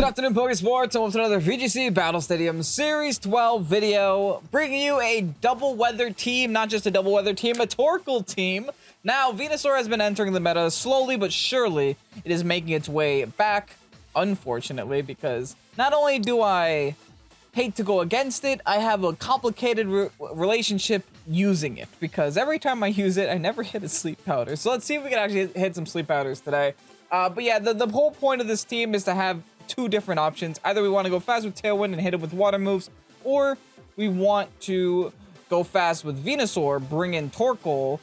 afternoon, Pokésports, and welcome to another VGC Battle Stadium Series 12 video, bringing you a double weather team, not just a double weather team, a TORKOAL team. Now, Venusaur has been entering the meta slowly but surely. It is making its way back, unfortunately, because not only do I hate to go against it, I have a complicated relationship using it, because every time I use it, I never hit a sleep powder. So let's see if we can actually hit some sleep powders today. But yeah, the whole point of this team is to have two different options. Either we want to go fast with Tailwind and hit it with water moves, or we want to go fast with Venusaur, bring in TORKOAL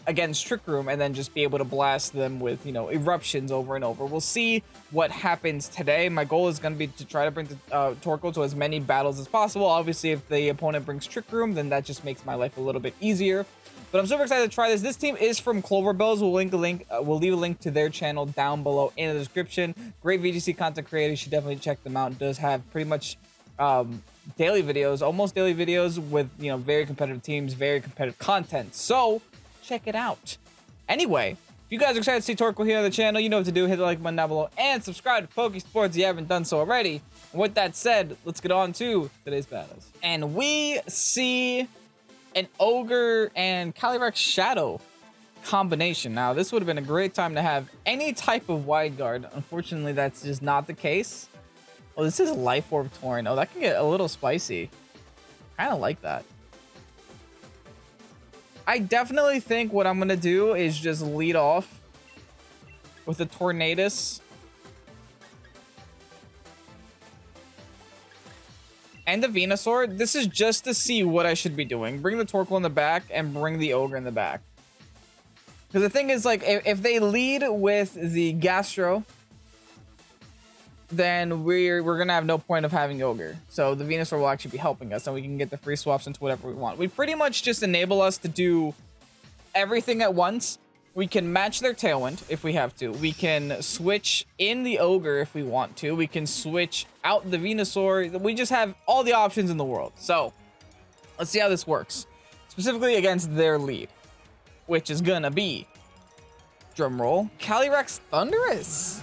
against Trick Room, and then just be able to blast them with, you know, eruptions over and over. We'll see what happens today. My goal is going to be to try to bring TORKOAL to as many battles as possible. Obviously, if the opponent brings Trick Room, then that just makes my life a little bit easier. But I'm super excited to try this. This team is from Cloverbells. We'll leave a link to their channel down below in the description. Great VGC content creator. You should definitely check them out. It does have pretty much daily videos, almost daily videos with, you know, very competitive teams, very competitive content. So check it out. Anyway, if you guys are excited to see TORKOAL here on the channel, you know what to do. Hit the like button down below and subscribe to Pokésports if you haven't done so already. And with that said, let's get on to today's battles. And we see an Ogre and Calyrex Shadow combination. Now, this would have been a great time to have any type of wide guard. Unfortunately, that's just not the case. Well, this is Life Orb Torrent. Oh, that can get a little spicy. Kind of like that. I definitely think what I'm going to do is just lead off with a Tornadus and the Venusaur. This is just to see what I should be doing. Bring the TORKOAL in the back and bring the Ogre in the back. Because the thing is, like, if they lead with the Gastro, then we're going to have no point of having Ogre. So the Venusaur will actually be helping us, and we can get the free swaps into whatever we want. We pretty much just enable us to do everything at once. We can match their Tailwind if we have to. We can switch in the Ogre if we want to. We can switch out the Venusaur. We just have all the options in the world. So let's see how this works. Specifically against their lead, which is gonna be, drumroll, Calyrex Thundurus.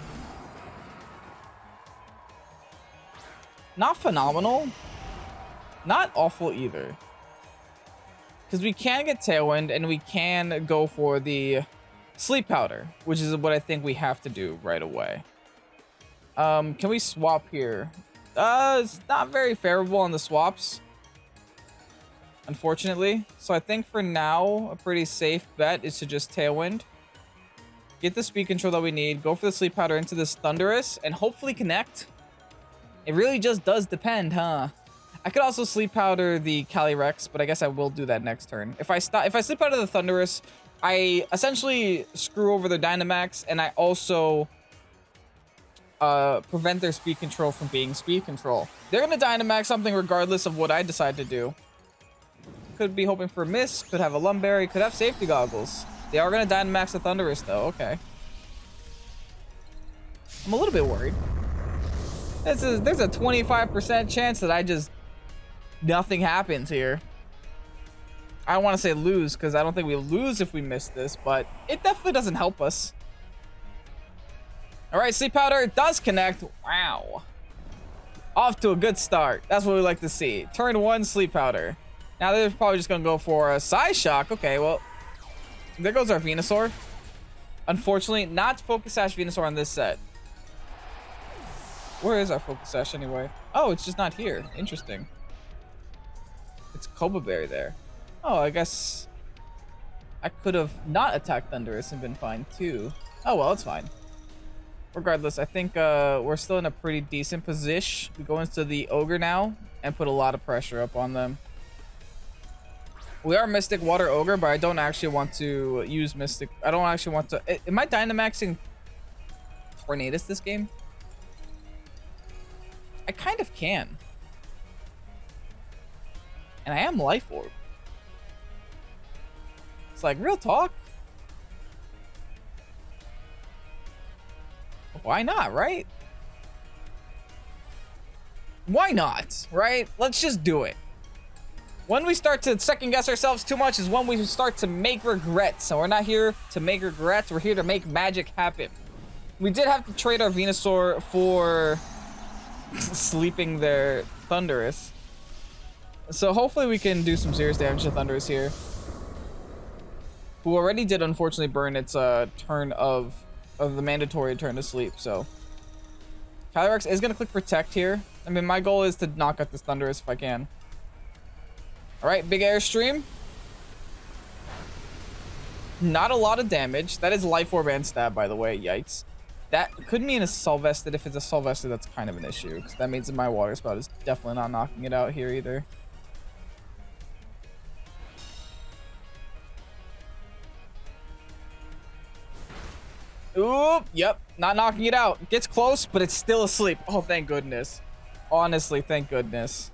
Not phenomenal. Not awful either. Because we can get Tailwind and we can go for the Sleep Powder, which is what I think we have to do right away. Can we swap here? It's not very favorable on the swaps, unfortunately. So I think for now, a pretty safe bet is to just Tailwind, get the speed control that we need, go for the Sleep Powder into this Thundurus, and hopefully connect. It really just does depend, huh? I could also Sleep Powder the Calyrex, but I guess I will do that next turn. If I Sleep Powder the Thundurus, I essentially screw over their Dynamax, and I also prevent their speed control from being speed control. They're going to Dynamax something regardless of what I decide to do. Could be hoping for a miss, could have a Lumberry, could have safety goggles. They are going to Dynamax the Thundurus, though. Okay. I'm a little bit worried. There's a 25% chance that nothing happens here. I don't want to say lose, because I don't think we lose if we miss this, but it definitely doesn't help us. All right, Sleep Powder does connect. Wow. Off to a good start. That's what we like to see. Turn one, Sleep Powder. Now they're probably just going to go for a Psy Shock. Okay, well, there goes our Venusaur. Unfortunately, not Focus Sash Venusaur on this set. Where is our Focus Sash anyway? Oh, it's just not here. Interesting. It's Cobra Berry there. Oh, I guess I could have not attacked Thundurus and been fine too. Oh, well, it's fine. Regardless, I think we're still in a pretty decent position. We go into the Ogre now and put a lot of pressure up on them. We are Mystic Water Ogre, but I don't actually want to use Mystic. I don't actually want to. Am I Dynamaxing Tornadus this game? I kind of can. And I am Life Orb. It's like, real talk. Why not, right? Why not, right? Let's just do it. When we start to second guess ourselves too much is when we start to make regrets. So we're not here to make regrets. We're here to make magic happen. We did have to trade our Venusaur for sleeping their Thundurus. So hopefully we can do some serious damage to Thundurus here. Who already did unfortunately burn its turn of the mandatory turn to sleep, so. Calyrex is gonna click Protect here. I mean, my goal is to knock out this Thundurus if I can. Alright, big Airstream. Not a lot of damage. That is Life Orb and Stab, by the way. Yikes. That could mean a Sylvester. If it's a Sylvester, that's kind of an issue, because that means that my Water Spout is definitely not knocking it out here either. Oop, yep, not knocking it out. Gets close, but it's still asleep. Oh, thank goodness. Honestly, thank goodness.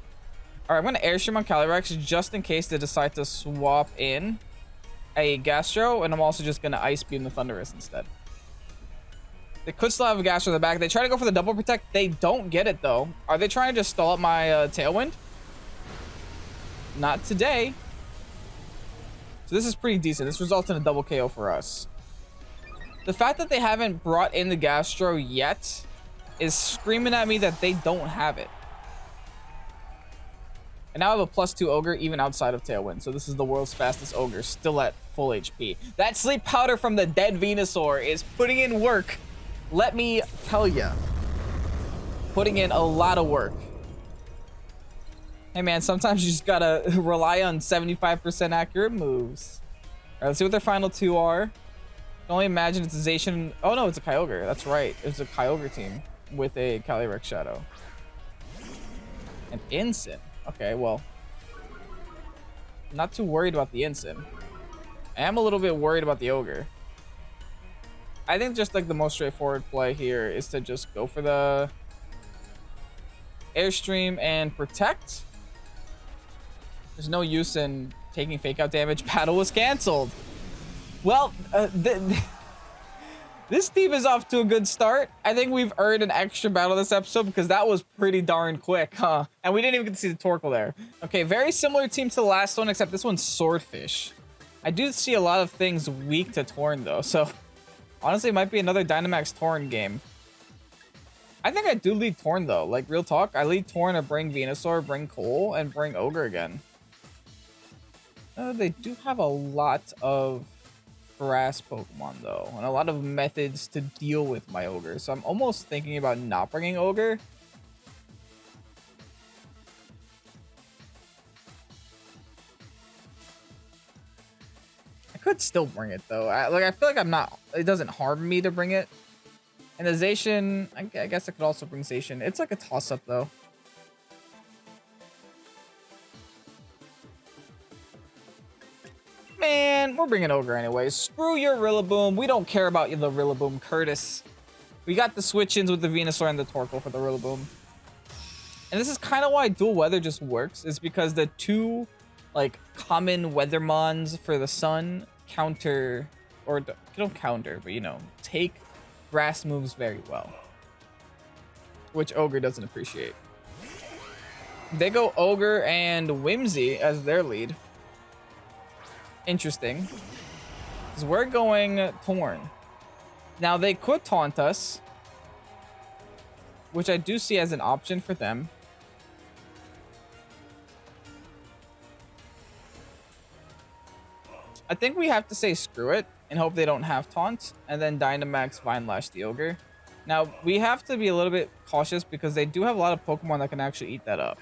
All right, I'm gonna Airstream on Calyrex just in case they decide to swap in a Gastro, and I'm also just gonna Ice Beam the Thundurus instead. They could still have a Gastro in the back. They try to go for the double protect. They don't get it though. Are they trying to just stall up my Tailwind? Not today. So this is pretty decent. This results in a double KO for us. The fact that they haven't brought in the Gastro yet is screaming at me that they don't have it. And now I have a +2 Ogre even outside of Tailwind. So this is the world's fastest Ogre, still at full HP. That Sleep Powder from the dead Venusaur is putting in work. Let me tell ya. Putting in a lot of work. Hey man, sometimes you just gotta rely on 75% accurate moves. All right, let's see what their final two are. I can only imagine it's a Zacian. Oh no, it's a Kyogre. That's right. It's a Kyogre team with a Calyrex Shadow. An Ensign. Okay, well. Not too worried about the Ensign. I am a little bit worried about the Ogre. I think just like the most straightforward play here is to just go for the Airstream and Protect. There's no use in taking Fake Out damage. Battle was canceled. Well, this team is off to a good start. I think we've earned an extra battle this episode because that was pretty darn quick, huh? And we didn't even get to see the Torkoal there. Okay, very similar team to the last one, except this one's Swordfish. I do see a lot of things weak to Torn, though, so honestly, it might be another Dynamax Torn game. I think I do lead Torn, though. Like, real talk, I lead Torn to bring Venusaur, bring Cole, and bring Ogre again. They do have a lot of grass Pokemon though, and a lot of methods to deal with my Ogre, so I'm almost thinking about not bringing Ogre. I could still bring it though. I feel like I'm not, it doesn't harm me to bring it. And the Zacian, I guess I could also bring Zacian. It's like a toss-up though. Man, we're bringing Ogre anyways. Screw your Rillaboom. We don't care about the Rillaboom, Curtis. We got the switch-ins with the Venusaur and the Torkoal for the Rillaboom. And this is kind of why Dual Weather just works. Is because the two, like, common Weathermons for the Sun counter, or don't counter, but, you know, take grass moves very well. Which Ogre doesn't appreciate. They go Ogre and Whimsy as their lead. Interesting, because we're going Torn. Now they could taunt us, which I do see as an option for them. I think we have to say screw it and hope they don't have taunt, and then Dynamax Vine Lash the Ogre. Now we have to be a little bit cautious because they do have a lot of Pokemon that can actually eat that up,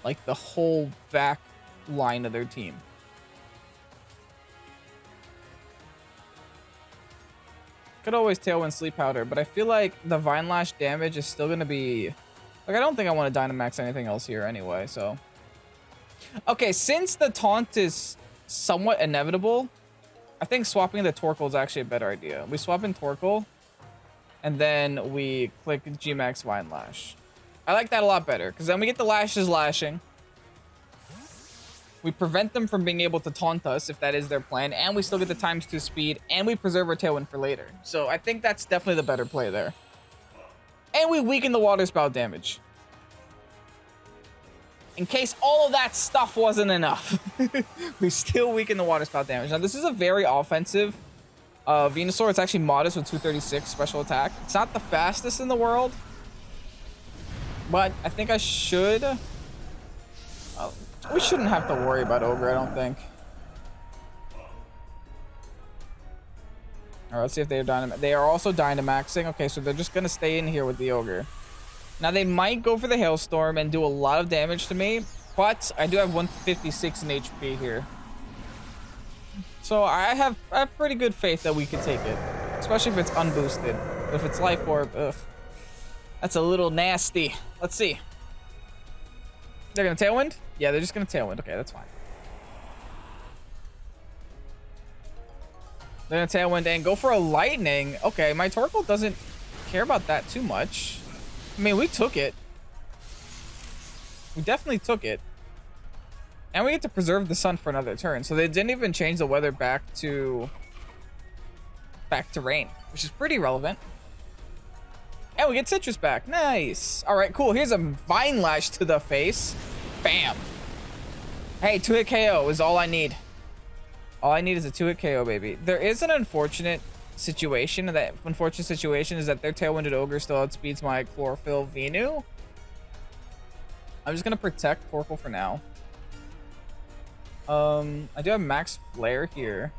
like the whole back line of their team. Could always Tailwind Sleep Powder, but I feel like the Vine Lash damage is still going to be... Like, I don't think I want to Dynamax anything else here anyway, so... Okay, since the taunt is somewhat inevitable, I think swapping the Torkoal is actually a better idea. We swap in Torkoal, and then we click Gmax Vine Lash. I like that a lot better, because then we get the Lashes lashing. We prevent them from being able to taunt us if that is their plan, and we still get the ×2 speed, and we preserve our Tailwind for later. So I think that's definitely the better play there. And we weaken the Water Spout damage. In case all of that stuff wasn't enough, we still weaken the Water Spout damage. Now this is a very offensive Venusaur. It's actually modest with 236 special attack. It's not the fastest in the world, But I think I should. We shouldn't have to worry about Ogre, I don't think. All right, let's see if they are Dynamax. They are also Dynamaxing. Okay, so they're just going to stay in here with the Ogre. Now, they might go for the Hailstorm and do a lot of damage to me, but I do have 156 in HP here. So I have pretty good faith that we can take it, especially if it's unboosted. But if it's Life Orb, ugh, that's a little nasty. Let's see. They're going to Tailwind? Yeah, they're just going to Tailwind. Okay, that's fine. They're going to Tailwind and go for a Lightning. Okay, my Torkoal doesn't care about that too much. I mean, we took it. We definitely took it. And we get to preserve the sun for another turn. So they didn't even change the weather back to rain, which is pretty relevant. And we get Citrus back. Nice. All right, cool. Here's a Vine Lash to the face. Bam. Hey, 2-hit KO is all I need. All I need is a 2-hit KO, baby. There is an unfortunate situation. That unfortunate situation is that their Tailwinded Ogre still outspeeds my Chlorophyll Venu. I'm just going to protect Torkoal for now. I do have Max Flare here.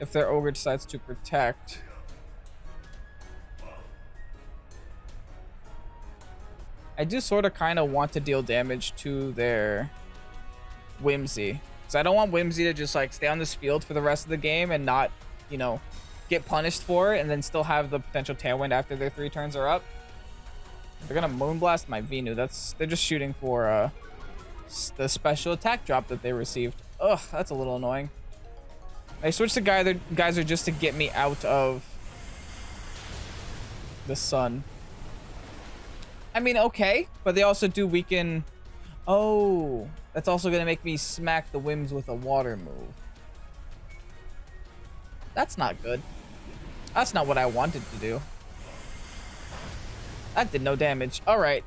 If their Ogre decides to protect. I do sort of kind of want to deal damage to their Whimsy. So I don't want Whimsy to just like stay on this field for the rest of the game and not, you know, get punished for it and then still have the potential Tailwind after their 3 turns are up. They're going to Moonblast my Venu. They're just shooting for the special attack drop that they received. Ugh, that's a little annoying. I switched to Geyser just to get me out of the sun. I mean, okay, but they also do weaken. Oh, that's also going to make me smack the Whims with a water move. That's not good. That's not what I wanted to do. That did no damage. All right.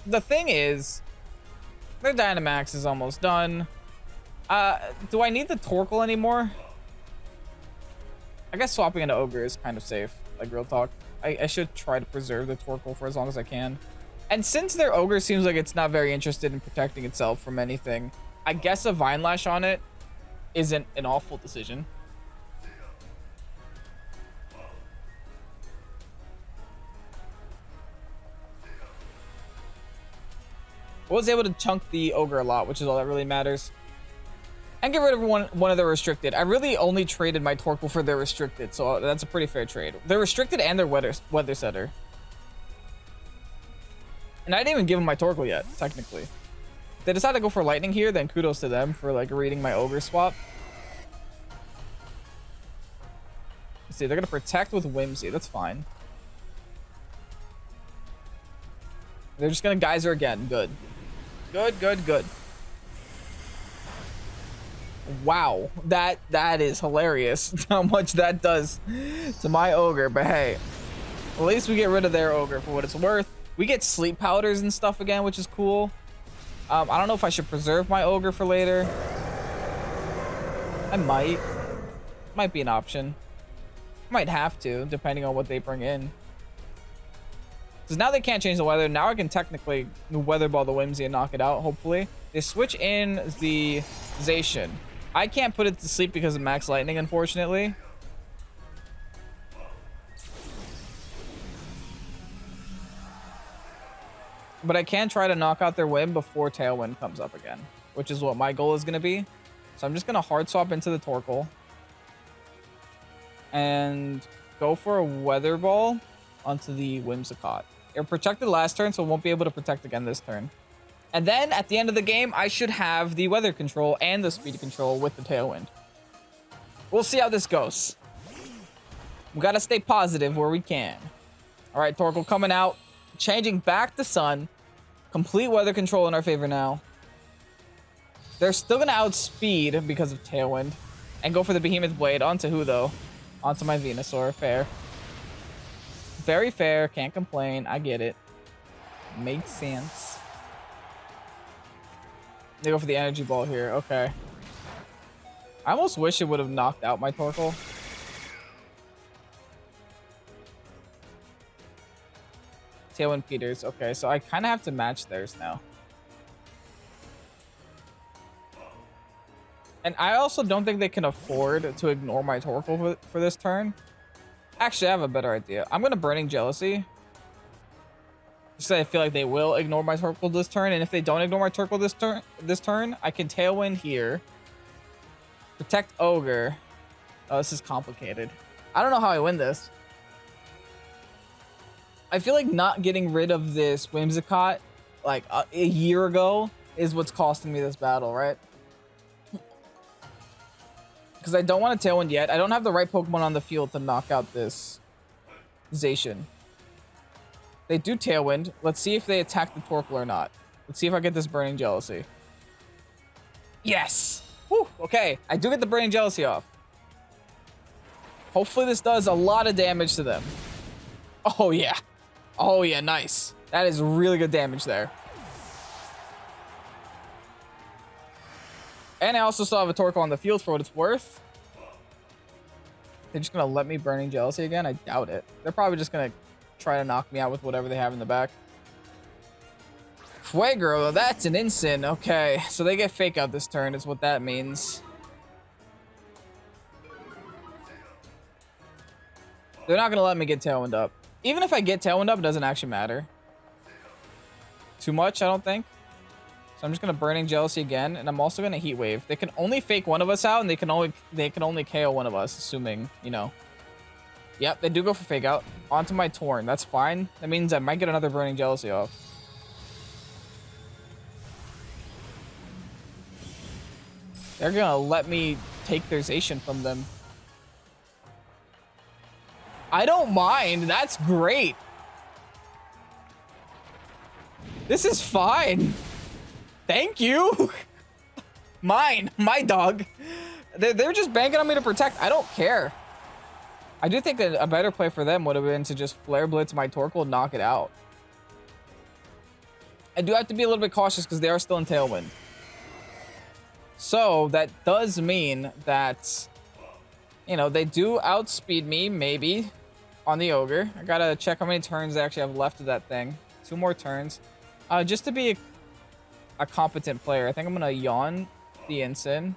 The thing is, their Dynamax is almost done. Do I need the Torkoal anymore? I guess swapping into Ogre is kind of safe, like real talk. I should try to preserve the Torkoal for as long as I can. And since their Ogre seems like it's not very interested in protecting itself from anything, I guess a Vine Lash on it isn't an awful decision. I was able to chunk the Ogre a lot, which is all that really matters. And get rid of one of their restricted. I really only traded my Torkoal for their restricted, so that's a pretty fair trade. They're restricted and their weather setter. And I didn't even give them my Torkoal yet, technically. If they decide to go for Lightning here, then kudos to them for like reading my Ogre swap. Let's see, they're gonna protect with Whimsy. That's fine. They're just gonna Geyser again. Good. Good, good, good. Wow, that is hilarious how much that does to my Ogre. But hey, at least we get rid of their Ogre for what it's worth. We get sleep powders and stuff again, which is cool. I don't know if I should preserve my Ogre for later. I might be an option. Might have to, depending on what they bring in. Because now they can't change the weather. Now I can technically Weather Ball the Whimsy and knock it out, hopefully. They switch in the Zacian. I can't put it to sleep because of Max Lightning, unfortunately. But I can try to knock out their Whim before Tailwind comes up again, which is what my goal is going to be. So I'm just going to hard swap into the Torkoal and go for a Weather Ball onto the Whimsicott. It protected last turn, so it won't be able to protect again this turn. And then at the end of the game, I should have the weather control and the speed control with the Tailwind. We'll see how this goes. We got to stay positive where we can. All right, Torkoal coming out, changing back to Sun. Complete weather control in our favor now. They're still going to outspeed because of Tailwind. And go for the Behemoth Blade. Onto who, though? Onto my Venusaur. Fair. Very fair. Can't complain. I get it. Makes sense. They go for the energy ball here. Okay. I almost wish it would have knocked out my Torkoal. Tailwind Peters. Okay, so I kind of have to match theirs now. And I also don't think they can afford to ignore my Torkoal for this turn. Actually, I have a better idea. I'm going to Burning Jealousy. Just I feel like they will ignore my Torkoal this turn. And if they don't ignore my Torkoal this turn, I can Tailwind here. Protect Ogre. Oh, this is complicated. I don't know how I win this. I feel like not getting rid of this Whimsicott like a year ago is what's costing me this battle, right? Because I don't want to Tailwind yet. I don't have the right Pokemon on the field to knock out this Zacian. They do Tailwind. Let's see if they attack the Torkoal or not. Let's see if I get this Burning Jealousy. Yes! Whew, okay, I do get the Burning Jealousy off. Hopefully this does a lot of damage to them. Oh, yeah. Oh, yeah, nice. That is really good damage there. And I also still have a Torkoal on the field for what it's worth. They're just going to let me Burning Jealousy again? I doubt it. They're probably just going to try to knock me out with whatever they have in the back. Fuego, that's an instant. Okay, so they get Fake Out this turn is what that means. They're not going to let me get Tailwind up. Even if I get Tailwind up, it doesn't actually matter. Too much, I don't think. So I'm just going to Burning Jealousy again, and I'm also going to Heat Wave. They can only Fake one of us out, and they can only KO one of us, assuming, you know. Yep, they do go for Fake Out. Onto my Torn. That's fine. That means I might get another Burning Jealousy off. They're going to let me take their Zacian from them. I don't mind. That's great. This is fine. Thank you. Mine. My dog. They're just banking on me to protect. I don't care. I do think a better play for them would have been to just Flare Blitz my Torkoal and knock it out. I do have to be a little bit cautious because they are still in Tailwind. So that does mean that, you know, they do outspeed me, maybe, on the Ogre. I gotta check how many turns they actually have left of that thing. 2 more turns. Just to be a competent player, I think I'm gonna Yawn the Ensign.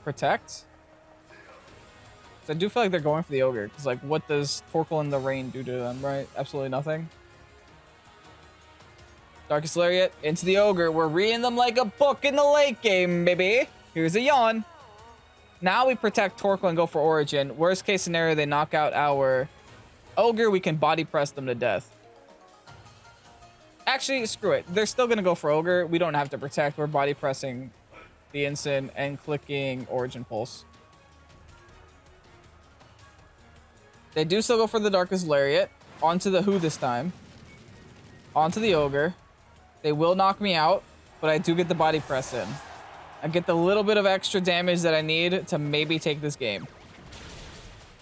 Protect. So I do feel like they're going for the Ogre, because like, what does Torkoal in the Rain do to them, right? Absolutely nothing. Darkest Lariat into the Ogre. We're reading them like a book in the late game, baby. Here's a Yawn. Now we protect Torkoal and go for Origin. Worst case scenario, they knock out our Ogre. We can body press them to death. Actually, screw it. They're still going to go for Ogre. We don't have to protect. We're body pressing the Ensign and clicking Origin Pulse. They do still go for the Darkest Lariat. Onto the Who this time. Onto the Ogre. They will knock me out, but I do get the body press in. I get the little bit of extra damage that I need to maybe take this game.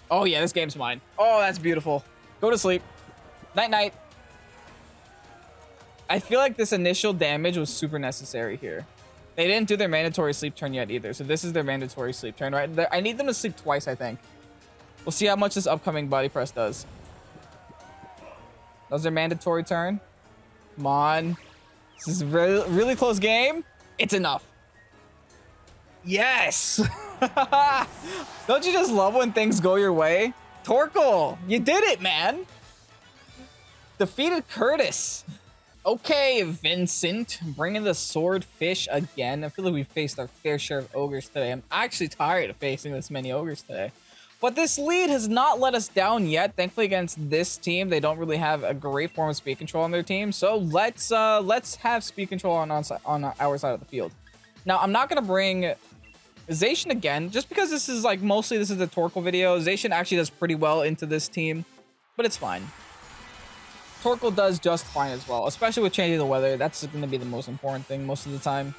Oh yeah, this game's mine. Oh, that's beautiful. Go to sleep. Night-night. I feel like this initial damage was super necessary here. They didn't do their mandatory sleep turn yet either, so this is their mandatory sleep turn, right? I need them to sleep twice, I think. We'll see how much this upcoming body press does. That was their mandatory turn. Come on. This is a really, really close game. It's enough. Yes! Don't you just love when things go your way? Torkoal, you did it, man! Defeated Curtis. Okay, Vincent, bringing the Swordfish again. I feel like we faced our fair share of Ogres today. I'm actually tired of facing this many Ogres today. But this lead has not let us down yet. Thankfully, against this team, they don't really have a great form of speed control on their team. So let's have speed control on our side of the field. Now, I'm not gonna bring Zacian again, just because this is like mostly this is a Torkoal video. Zacian actually does pretty well into this team, but it's fine. Torkoal does just fine as well, especially with changing the weather. That's gonna be the most important thing most of the time.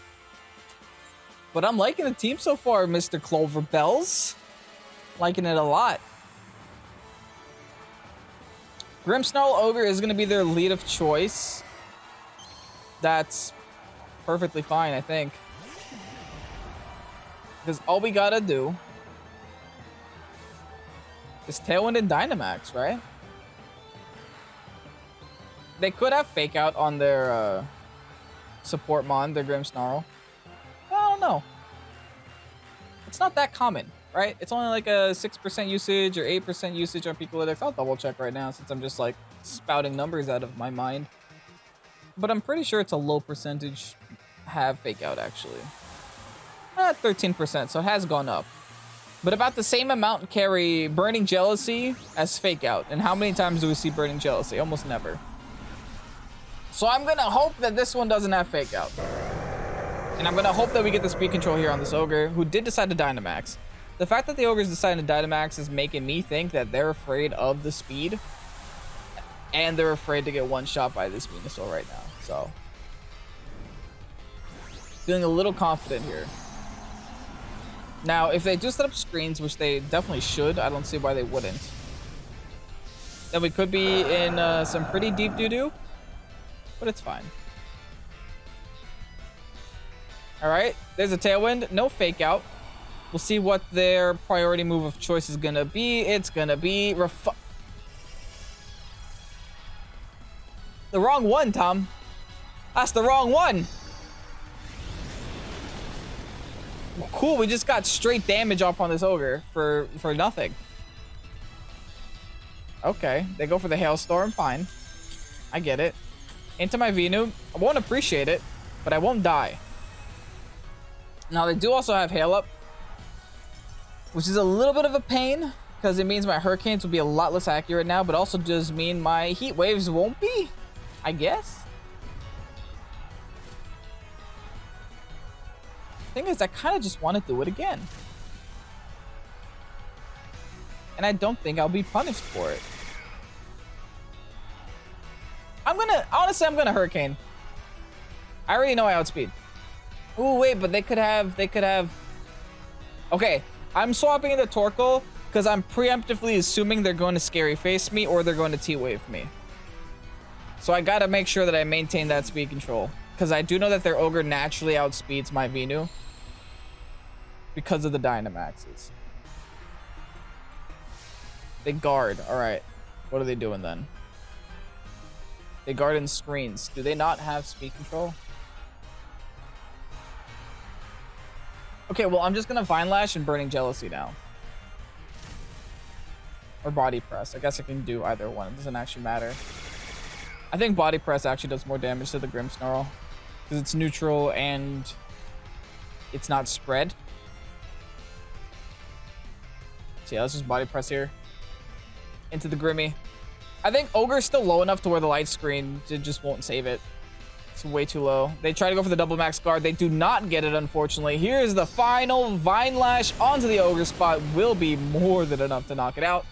But I'm liking the team so far, Mr. Clover Bells. Liking it a lot. Grimmsnarl Ogre is going to be their lead of choice. That's perfectly fine, I think. Because all we gotta do is Tailwind and Dynamax, right? They could have Fake Out on their support mon, their Grimmsnarl. I don't know. It's not that common, right? It's only like a 6% usage or 8% usage on Picolytics. I'll double check right now since I'm just like spouting numbers out of my mind. But I'm pretty sure it's a low percentage have Fake Out actually. 13%, so it has gone up. But about the same amount carry Burning Jealousy as Fake Out. And how many times do we see Burning Jealousy? Almost never. So I'm gonna hope that this one doesn't have Fake Out. And I'm gonna hope that we get the speed control here on this Ogre, who did decide to Dynamax. The fact that the Ogre's decided to Dynamax is making me think that they're afraid of the speed. And they're afraid to get one shot by this Venusaur right now. So feeling a little confident here. Now, if they do set up screens, which they definitely should, I don't see why they wouldn't. Then we could be in some pretty deep doo-doo, but it's fine. All right, there's a Tailwind, no Fake Out. We'll see what their priority move of choice is gonna be. It's gonna be the wrong one, Tom. That's the wrong one. Cool, we just got straight damage off on this Ogre for nothing. Okay, they go for the Hailstorm, fine. I get it. Into my Venu. I won't appreciate it, but I won't die. Now, they do also have Hail Up, which is a little bit of a pain, because it means my Hurricanes will be a lot less accurate now, but also does mean my Heat Waves won't be, I guess. Thing is, I kind of just want to do it again. And I don't think I'll be punished for it. Honestly, I'm gonna Hurricane. I already know I outspeed. Ooh, wait, but they could have, okay, I'm swapping into Torkoal because I'm preemptively assuming they're going to Scary Face me or they're going to T-Wave me. So I gotta make sure that I maintain that speed control. Because I do know that their Ogre naturally outspeeds my Venu because of the Dynamaxes. They guard. All right. What are they doing then? They guard in screens. Do they not have speed control? Okay, well, I'm just going to Vine Lash and Burning Jealousy now. Or Body Press. I guess I can do either one. It doesn't actually matter. I think Body Press actually does more damage to the Grimmsnarl. Because it's neutral and it's not spread. So yeah, let's just Body Press here. Into the Grimmy. I think Ogre's still low enough to where the light screen just won't save it. It's way too low. They try to go for the double max guard. They do not get it, unfortunately. Here's the final Vine Lash onto the Ogre spot. Will be more than enough to knock it out.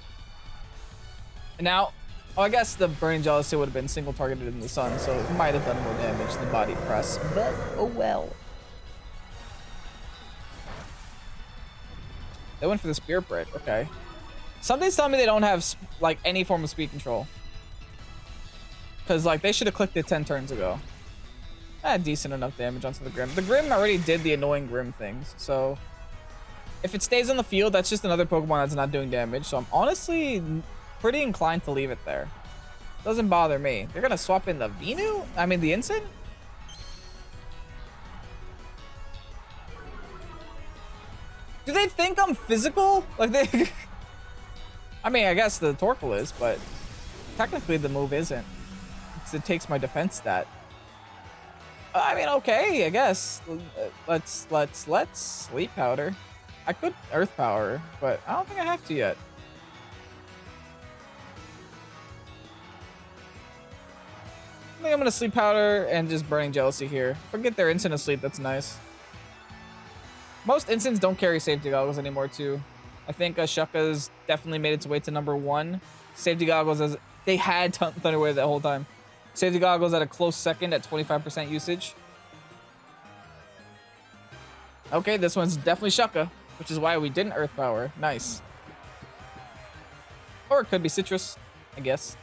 And now, oh, I guess the Burning Jealousy would have been single targeted in the sun, so it might have done more damage than Body Press. But, oh well. They went for the Spirit Break. Okay. Something's telling me they don't have, like, any form of speed control. Because, like, they should have clicked it 10 turns ago. Decent enough damage onto the Grim. The Grim already did the annoying Grim things, so... If it stays on the field, that's just another Pokemon that's not doing damage. So I'm honestly pretty inclined to leave it there. Doesn't bother me. They're going to swap in the Venu? I mean, the Ensign? Do they think I'm physical? Like, they... I mean, I guess the Torkoal is, but technically the move isn't. Because it takes my defense stat. I mean, okay, I guess. Let's Sleep Powder. I could Earth Power, but I don't think I have to yet. I think I'm gonna Sleep Powder and just Burning Jealousy here. Forget their Instant Asleep, that's nice. Most Instants don't carry Safety Goggles anymore, too. I think Shucka's definitely made its way to #1. Safety Goggles, as they had Thunder Wave that whole time. Safety Goggles at a close second at 25% usage. Okay, this one's definitely Shucka, which is why we didn't Earth Power. Nice. Or it could be Citrus, I guess.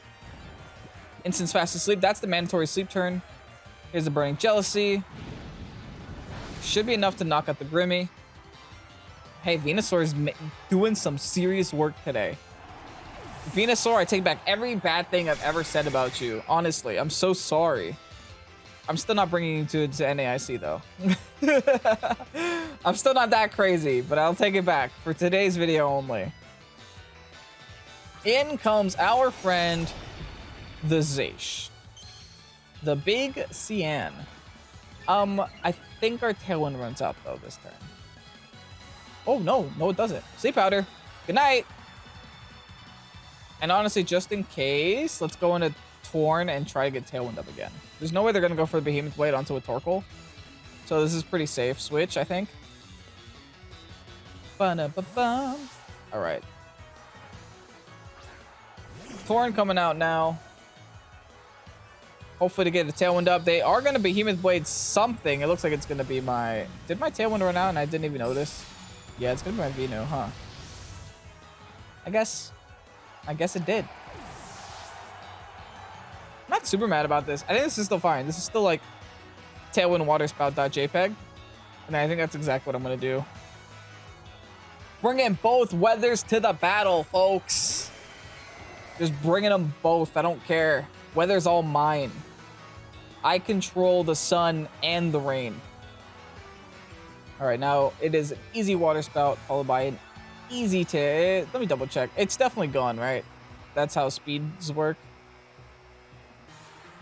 Instance Fast Asleep, that's the mandatory sleep turn. Here's the Burning Jealousy. Should be enough to knock out the Grimmy. Hey, Venusaur is doing some serious work today. Venusaur, I take back every bad thing I've ever said about you. Honestly, I'm so sorry. I'm still not bringing you to NAIC, though. I'm still not that crazy, but I'll take it back for today's video only. In comes our friend, the Zacian. The big Cian. I think our Tailwind runs out, though, this turn. Oh, no. No, it doesn't. Sleep Powder. Good night. And honestly, just in case, let's go into Torn and try to get Tailwind up again. There's no way they're going to go for the Behemoth Blade onto a TORKOAL. So this is pretty safe switch, I think. All right. Torn coming out now. Hopefully to get the Tailwind up. They are going to Behemoth Blade something. It looks like it's going to be my... Did my Tailwind run out and I didn't even notice? Yeah, it's going to be my Veno, huh? I guess it did. I'm not super mad about this. I think this is still fine. This is still like Tailwind Water Spout.jpg. And I think that's exactly what I'm going to do. Bringing both weathers to the battle, folks. Just bringing them both. I don't care. Weather's all mine. I control the sun and the rain. All right, now it is an easy Water Spout followed by an easy let me double check. It's definitely gone, right? That's how speeds work.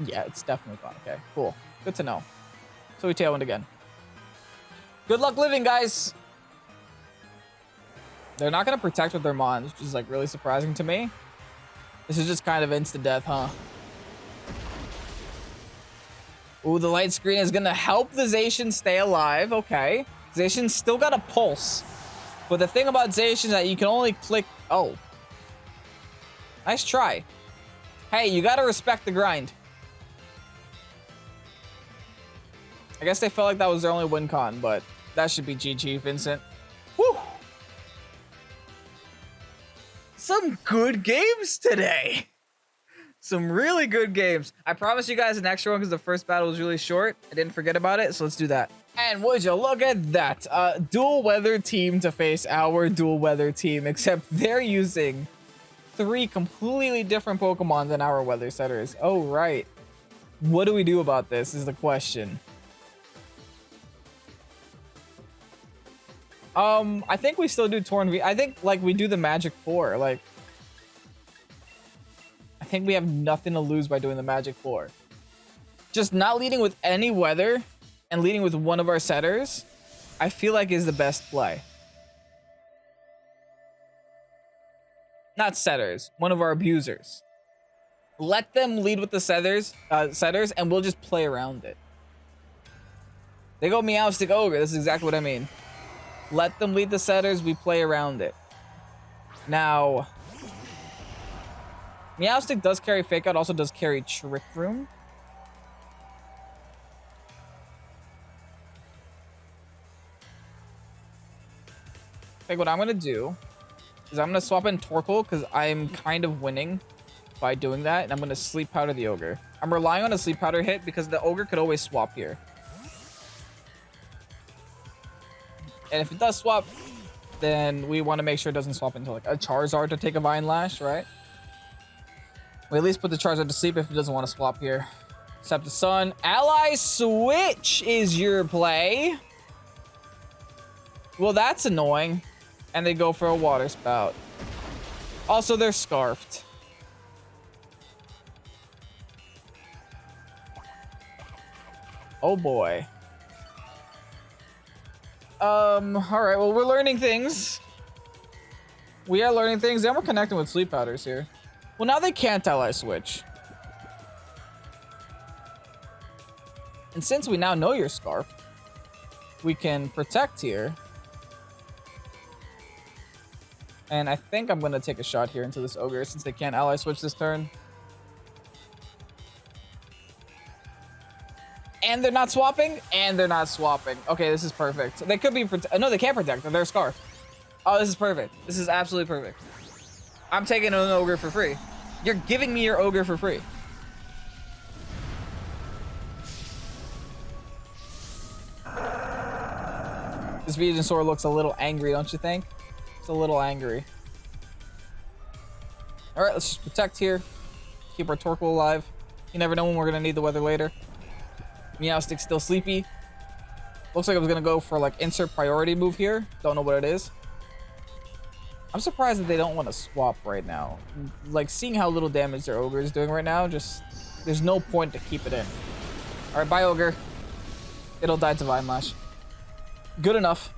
Yeah, it's definitely gone. Okay, cool. Good to know. So we Tailwind again. Good luck living, guys. They're not going to protect with their Mons, which is like really surprising to me. This is just kind of instant death, huh? Ooh, the light screen is going to help the Zacian stay alive. Okay. Zacian's still got a pulse. But the thing about Zacian is that you can only click... Oh. Nice try. Hey, you got to respect the grind. I guess they felt like that was their only win con, but that should be GG, Vincent. Whew. Some good games today. Some really good games. I promised you guys an extra one because the first battle was really short. I didn't forget about it, so let's do that. And would you look at that? Dual weather team to face our dual weather team, except they're using 3 completely different Pokemon than our weather setters. Oh, right. What do we do about this is the question. I think we still do Torn V. I think, like, we do the Magic 4. Like, I think we have nothing to lose by doing the Magic 4. Just not leading with any weather and leading with one of our setters, I feel like is the best play. Not setters, one of our abusers. Let them lead with the setters, and we'll just play around it. They go Meowstic Ogre. This is exactly what I mean. Let them lead the setters. We play around it. Now, Meowstic does carry Fake Out. Also does carry Trick Room. I think what I'm going to do is I'm going to swap in Torkoal because I'm kind of winning by doing that. And I'm going to Sleep Powder the Ogre. I'm relying on a Sleep Powder hit because the Ogre could always swap here. And if it does swap, then we want to make sure it doesn't swap into like a Charizard to take a Vine Lash, right? We at least put the Charizard to sleep if it doesn't want to swap here. Except the Sun. Ally Switch is your play. Well, that's annoying. And they go for a Water Spout. Also, they're Scarfed. Oh boy. All right, well, we're learning things. We are learning things, and we're connecting with Sleep Powders here. Well, now they can't Ally Switch. And since we now know you're Scarfed, we can Protect here. And I think I'm going to take a shot here into this Ogre since they can't Ally Switch this turn. And they're not swapping, and they're not swapping. Okay, this is perfect. They could be... No, they can't Protect. They're Scarfed. Oh, this is perfect. This is absolutely perfect. I'm taking an Ogre for free. You're giving me your Ogre for free. This Venusaur looks a little angry, don't you think? It's a little angry. All right, let's just protect here. Keep our Torkoal alive. You never know when we're gonna need the weather later. Meowstic's still sleepy. Looks like I was gonna go for like insert priority move here. Don't know what it is. I'm surprised that they don't want to swap right now. Like seeing how little damage their Ogre is doing right now, just there's no point to keep it in. All right, bye Ogre. It'll die to Vine Lash. Good enough.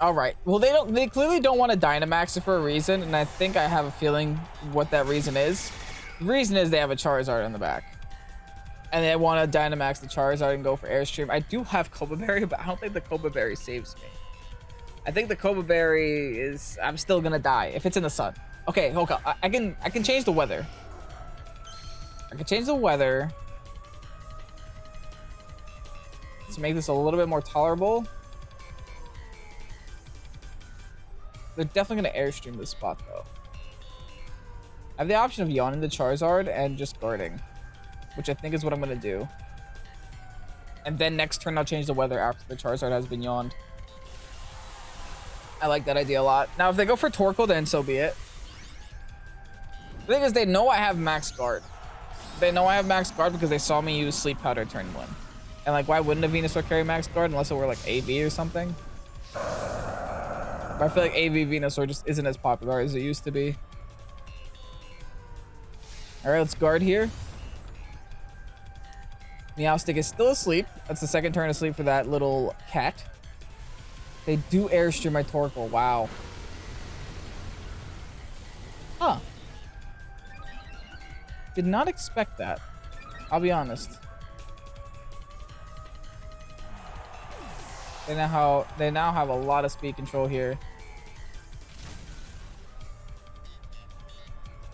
All right. Well, they clearly don't want to Dynamax it for a reason, and I think I have a feeling what that reason is. The reason is they have a Charizard in the back. And they want to Dynamax the Charizard and go for Airstream. I do have Cobra Berry, but I don't think the Cobra Berry saves me. I think the Cobra Berry is... I'm still going to die if it's in the sun. Okay, hold on. I can change the weather. I can change the weather to make this a little bit more tolerable. They're definitely going to Airstream this spot, though. I have the option of yawning the Charizard and just guarding, which I think is what I'm going to do. And then next turn, I'll change the weather after the Charizard has been yawned. I like that idea a lot. Now, if they go for Torkoal, then so be it. The thing is, they know I have max guard. They know I have max guard because they saw me use Sleep Powder turn 1. And, like, why wouldn't a Venusaur carry max guard unless it were, like, AV or something? But I feel like AV Venusaur just isn't as popular as it used to be. All right, let's guard here. Meowstic is still asleep. That's the second turn asleep for that little cat. They do Airstream my Torkoal. Wow. Huh. Did not expect that. I'll be honest. They now have a lot of speed control here.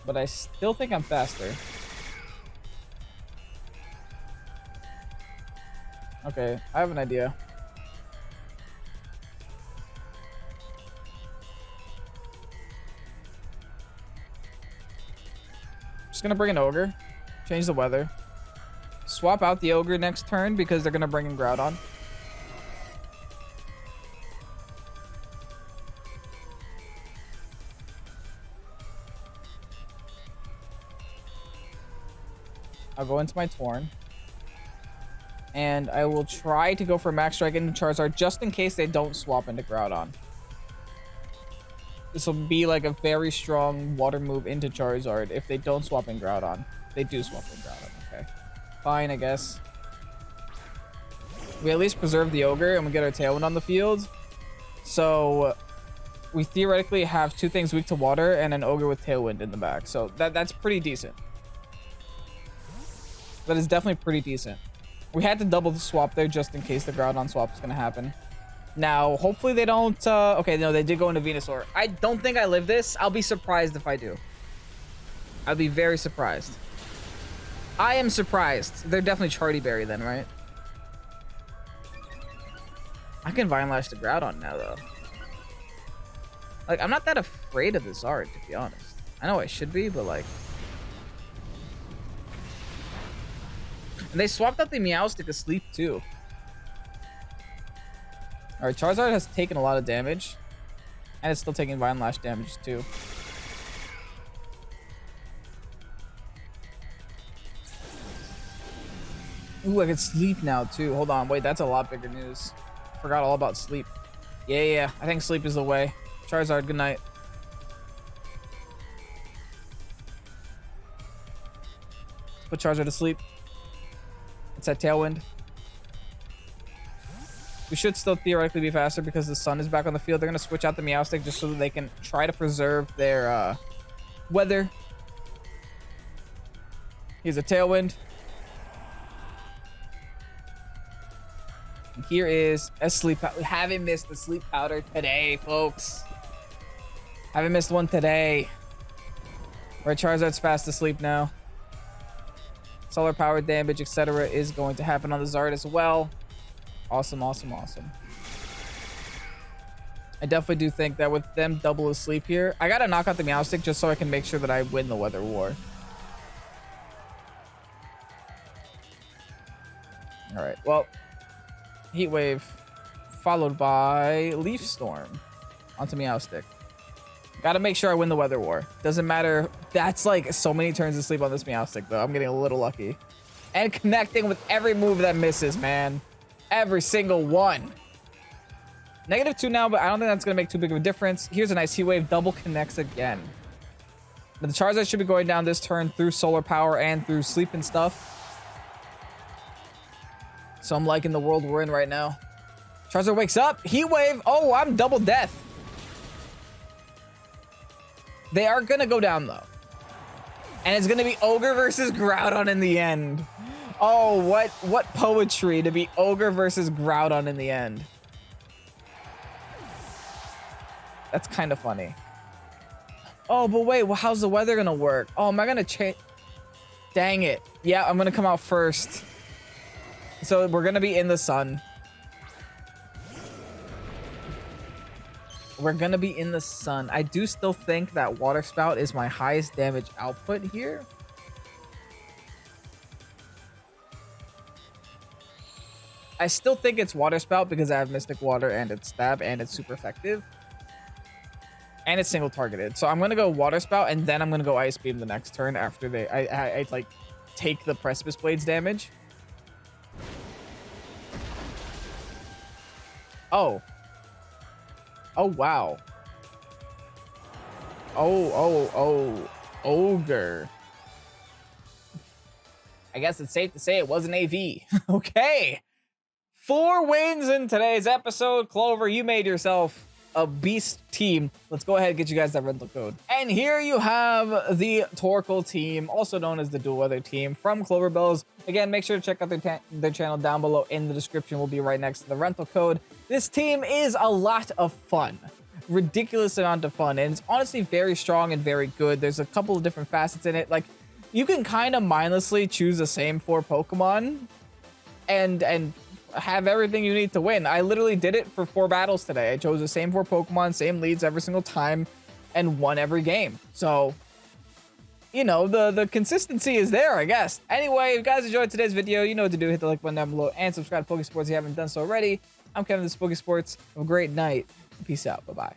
But I still think I'm faster. Okay, I have an idea. Just gonna bring an Ogre, change the weather, swap out the Ogre next turn because they're gonna bring in Groudon. I'll go into my Torn. And I will try to go for Max Strike into Charizard just in case they don't swap into Groudon. This will be like a very strong water move into Charizard if they don't swap in Groudon. They do swap in Groudon, okay. Fine, I guess. We at least preserve the Ogre and we get our Tailwind on the field. So we theoretically have two things weak to water and an Ogre with Tailwind in the back. So that's pretty decent. That is definitely pretty decent. We had to double the swap there just in case the Groudon swap is going to happen. Now, hopefully they don't... okay, no, they did go into Venusaur. I don't think I live this. I'll be surprised if I do. I'll be very surprised. I am surprised. They're definitely Charty Berry then, right? I can Vine Lash the Groudon now, though. Like, I'm not that afraid of this art, to be honest. I know I should be, but like... And they swapped out the Meowstic asleep too. Alright, Charizard has taken a lot of damage. And it's still taking Vine Lash damage too. Ooh, I can sleep now too. Hold on, wait, that's a lot bigger news. Forgot all about sleep. Yeah, I think sleep is the way. Charizard, good night. Put Charizard to sleep. It's that Tailwind. We should still theoretically be faster because the sun is back on the field. They're going to switch out the Meowstic just so that they can try to preserve their weather. Here's a Tailwind. And here is a Sleep Powder. We haven't missed the Sleep Powder today, folks. Haven't missed one today. Right, Charizard's fast asleep now. Solar power damage, etc. is going to happen on the Zard as well. Awesome. I definitely do think that with them double asleep here, I gotta knock out the Meowstic just so I can make sure that I win the weather war. All right, well, Heat Wave followed by Leaf Storm onto Meowstic. Gotta make sure I win the Weather War. Doesn't matter. That's like so many turns to sleep on this Meowstic, though. I'm getting a little lucky. And connecting with every move that misses, man. Every single one. -2 now, but I don't think that's gonna make too big of a difference. Here's a nice Heat Wave. Double connects again. But the Charizard should be going down this turn through Solar Power and through Sleep and stuff. So I'm liking the world we're in right now. Charizard wakes up. Heat Wave. Oh, I'm double death. They are going to go down, though. And it's going to be Ogre versus Groudon in the end. Oh, what poetry to be Ogre versus Groudon in the end. That's kind of funny. Oh, but wait, well, how's the weather going to work? Oh, am I going to change? Dang it. Yeah, I'm going to come out first. So we're going to be in the sun. We're going to be in the sun. I do still think that Water Spout is my highest damage output here. I still think it's Water Spout because I have Mystic Water and it's Stab and it's super effective. And it's single targeted. So I'm going to go Water Spout and then I'm going to go Ice Beam the next turn after I like take the Precipice Blades damage. Oh. Oh, wow. Oh. Ogre. I guess it's safe to say it was an AV. Okay. 4 wins in today's episode. Clover, you made yourself a beast team. Let's go ahead and get you guys that rental code. And here you have the TORKOAL team, also known as the Dual Weather team from Clover Bells. Again, make sure to check out their channel down below in the description. Will be right next to the rental code. This team is a lot of fun. Ridiculous amount of fun. And it's honestly very strong and very good. There's a couple of different facets in it. Like, you can kind of mindlessly choose the same 4 Pokemon and have everything you need to win. I literally did it for 4 battles today. I chose the same 4 Pokemon, same leads every single time, and won every game. So, you know, the consistency is there, I guess. Anyway, if you guys enjoyed today's video, you know what to do. Hit the like button down below and subscribe to Pokésports if you haven't done so already. I'm Kevin, this is Pokésports. Have a great night. Peace out. Bye-bye.